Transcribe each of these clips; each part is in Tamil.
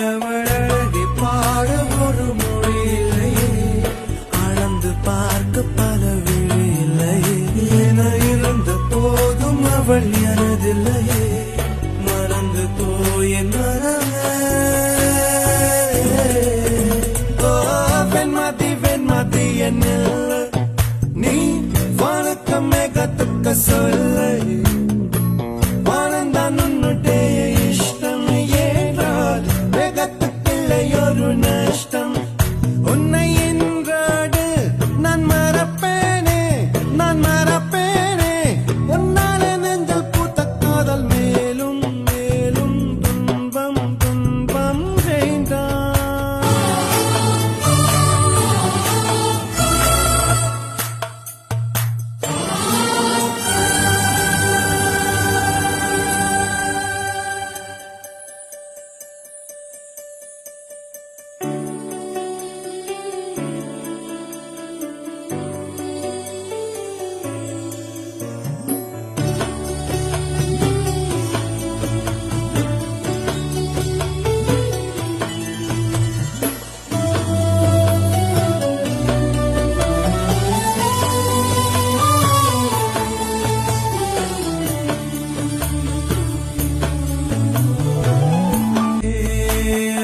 அவள் அழகை பாட ஒரு மொழி இல்லையே, அளந்து பார்க்க பல விழி இல்லையே, என இருந்த போதும் அவள் எனதில்லையே, மறந்து போயின் மரமே. வெண்மதி வெண்மதி என்னில்லை, நீ வணக்கம் மேகத்துக்க சொல்லை, வானந்தான் உன்னுடைய இஷ்டம் ஏற்றால் மேகத்துக்கில்லை ஒரு நஷ்டம். உன்னை என்றாடு நான் மறப்பேனே, நான் மறப்பேனே, உன்னால நெஞ்சல் பூத்த காதல் மேலும் மேலும் துன்பம் துன்பம் செய்தான்.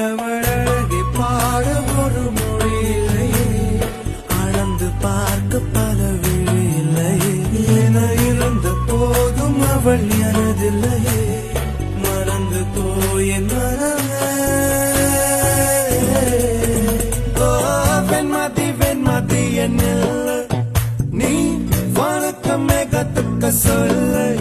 அவள் அழகை பாட ஒரு மொழி இல்லையே, அளந்து பார்க்க பல விழி இல்லையே, என இருந்த போதும் அவள் எனதில்லையே, மறந்து போயின் மரமே. வெண்மதி வெண்மதி என்னில்லை, நீ வணக்கம் மேகத்துக்க சொல்லை,